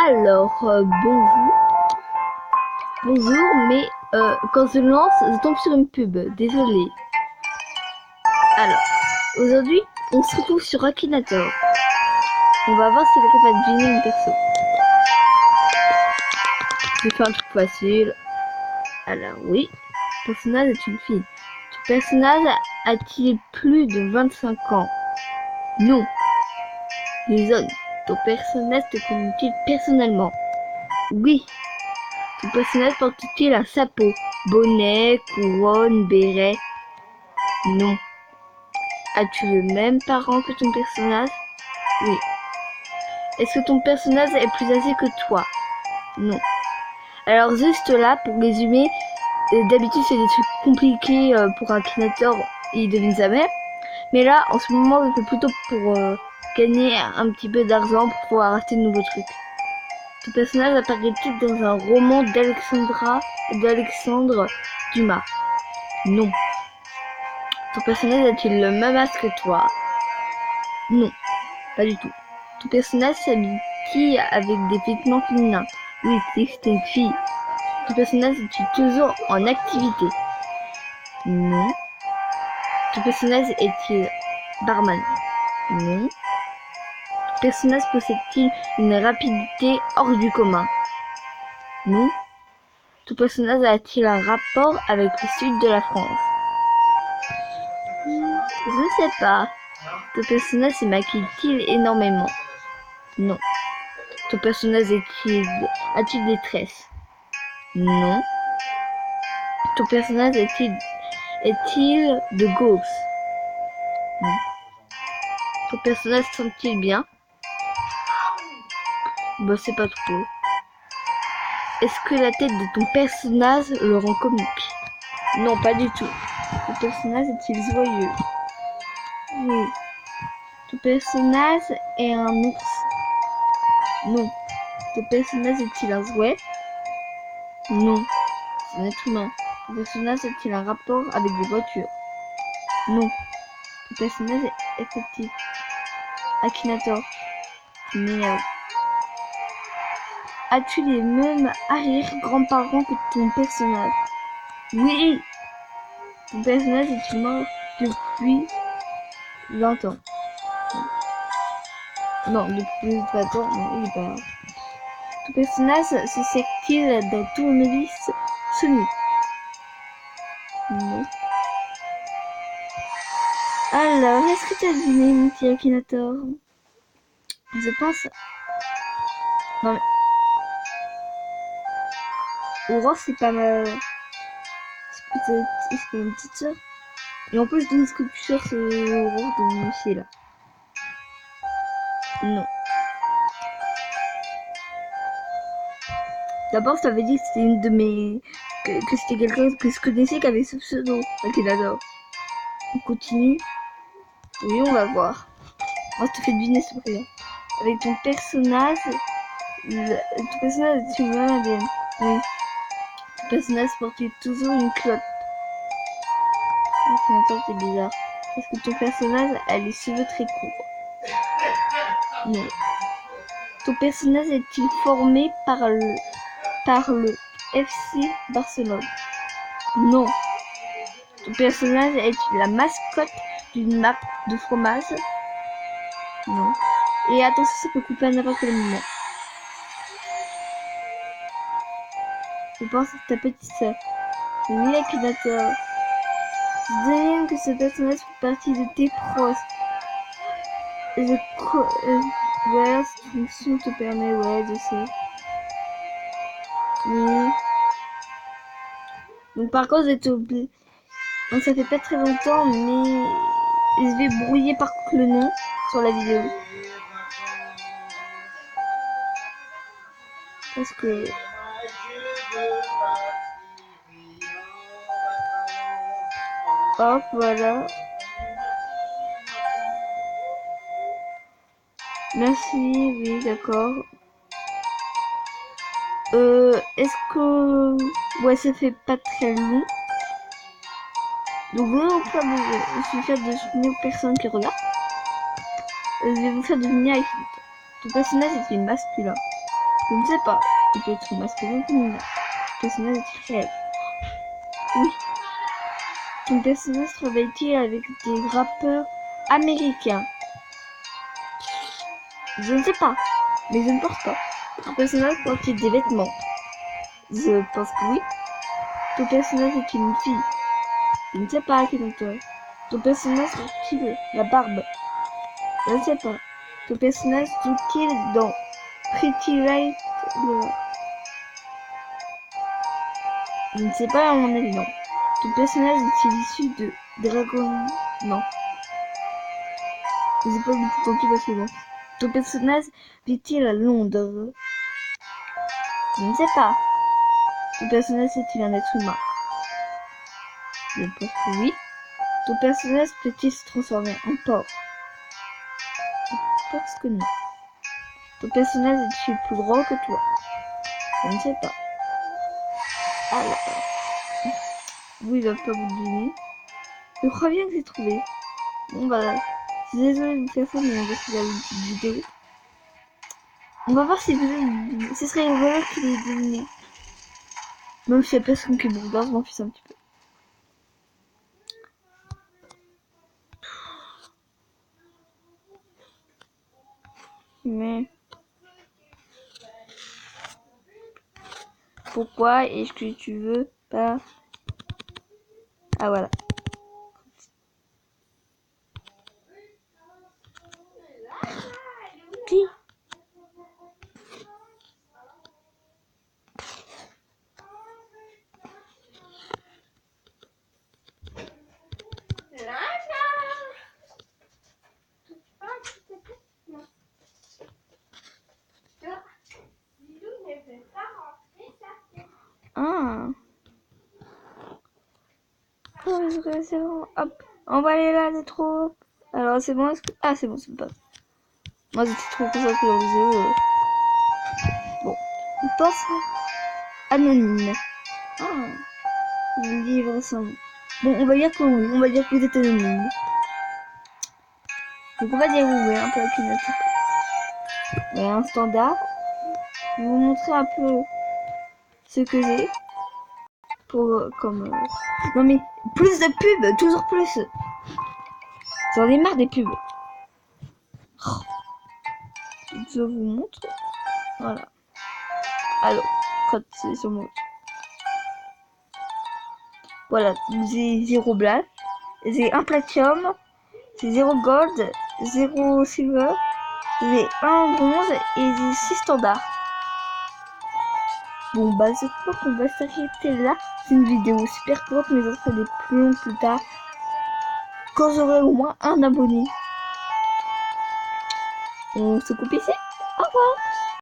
Alors, bonjour, mais quand je lance, je tombe sur une pub, désolé. Alors, aujourd'hui, on se retrouve sur Akinator. On va voir si elle est capable de deviner une perso. Je vais faire un truc facile. Alors oui, ton personnage est une fille. Ton personnage a-t-il plus de 25 ans? Non. Les hommes, ton personnage te connaît-il personnellement? Oui. Ton personnage porte-t-il un chapeau, bonnet, couronne, béret? Non. As-tu le même parent que ton personnage? Oui. Est-ce que ton personnage est plus âgé que toi? Non. Alors juste là, pour résumer, d'habitude c'est des trucs compliqués pour un Akinator, il devine jamais. Mais là, en ce moment, je fais plutôt pour gagner un petit peu d'argent pour pouvoir acheter de nouveaux trucs. Ton personnage apparaît-il dans un roman d'Alexandre Dumas? Non. Ton personnage a-t-il le même âge que toi? Non, pas du tout. Ton personnage s'habille avec des vêtements féminins? Oui, c'est une fille. Ton personnage est-il toujours en activité? Non. Ton personnage est-il barman? Non. Ton personnage possède-t-il une rapidité hors du commun? Non. Ton personnage a-t-il un rapport avec le sud de la France? Je ne sais pas. Ton personnage se maquille-t-il énormément? Non. Ton personnage a-t-il des tresses? Non. Ton personnage est-il de gauche? Non. Ton personnage sent-il bien? Bah c'est pas trop. Est-ce que la tête de ton personnage le rend comique? Non, pas du tout. Ton personnage est-il joyeux? Oui. Ton personnage est un ours? Non. Ton personnage est-il un jouet? Non. C'est un être humain. Ton personnage a-t-il un rapport avec des voitures? Non. Ton personnage est effectif. Akinator. Tu m'énerves. As-tu les mêmes arrière-grands-parents que ton personnage? Oui. Ton personnage est mort depuis 20 ans. Non, depuis 20 ans, non, il est pas mort. Ton personnage se sert-il d'un tournevis Sony? Non. Alors, est-ce que tu as deviné mon petit Akinator? Je pense... Non mais... Aurore, c'est pas ma... C'est peut-être une petite soeur. Et en plus, je dis ce que tu sors, c'est Aurore de mon lycée, là. Non. D'abord, je t'avais dit que c'était une de mes... que c'était quelqu'un que je connaissais qui avait ce pseudo. Akinator. On continue. Oui, on va voir. Moi, je te fais deviner ce prénom. Avec ton personnage... Ton personnage est une même ADN. Oui. Ton personnage porte toujours une clope. Attends, c'est bizarre. Est-ce que ton personnage a les cheveux très courts? Non. Ton personnage est-il formé par le FC Barcelone? Non. Ton personnage est-il la mascotte d'une marque de fromage? Non. Et attention, ça peut couper à n'importe quel moment. Je pense à ta petite sœur. Oui, Akinator. Je devine que ce personnage fait partie de tes proches. Ouais, cette fonction te permet, ouais, je sais. Oui. Donc par contre, j'ai oublié. Donc ça fait pas très longtemps, mais je vais brouiller par contre le nom sur la vidéo. Parce que... Hop, voilà. Merci, oui, d'accord. Est-ce que... Ouais, ça fait pas très long. Donc vous je vais faire deviner aux personnes qui regardent. Je vais vous faire deviner avec... Ton personnage est masculin. Je ne sais pas. Il peut être masqué dans ton nom. Ton personnage est réel. Oui. Ton personnage travaille-t-il avec des rappeurs américains? Je ne sais pas, mais je ne pense pas. Ton personnage porte-t-il des vêtements? Je pense que oui. Ton personnage est une fille? Je ne sais pas, quel est toi. Ton personnage porte-t-il la barbe? Je ne sais pas. Ton personnage joue-t-il dans Pretty Light? Je ne sais pas, à mon avis, non. Ton personnage est-il issu de Dragon? Non. Je n'ai pas du tout entendu parce que non. Ton personnage vit-il à Londres? Je ne sais pas. Ton personnage est-il un être humain? Je pense que oui. Ton personnage peut-il se transformer en porc? Je pense que non. Ton personnage est-il plus grand que toi? Je ne sais pas. Alors, vous, il va pas vous deviner. Je crois bien que j'ai trouvé. Bon bah, je suis désolée de vous faire ça, mais on va se faire une petite vidéo. On va voir si vous... Ce serait rigolo qu'il ait deviné. Même si il y a personne qui me regarde, je m'en fiche un petit peu. Mais... Pourquoi est-ce que tu veux pas... Ah voilà. Qui? Ah. Oh, c'est bon. Hop. On va aller là, les troupes. Alors c'est bon, est-ce que... Ah c'est bon, c'est pas. Moi j'étais trop concentrée dans le jeu. Bon. Il pense anonyme. Ah. Le livre sans... Bon, on va dire que oui. On va dire que vous êtes anonyme. Donc on va dire oui, un peu avec une autre. Et un standard. Je vais vous montrer un peu ce que j'ai. Pour comme... Non mais, plus de pubs, toujours plus. J'en ai marre des pubs. Oh. Je vous montre. Voilà. Alors, quand c'est sur mon... Voilà, j'ai 0 black, j'ai 1 platinum, j'ai 0 gold, 0 silver, j'ai 1 bronze et j'ai 6 standards. Bon bah je crois qu'on va s'arrêter là. C'est une vidéo super courte mais j'en ferai des plus longues plus tard. Quand j'aurai au moins un abonné. On se coupe ici. Au revoir.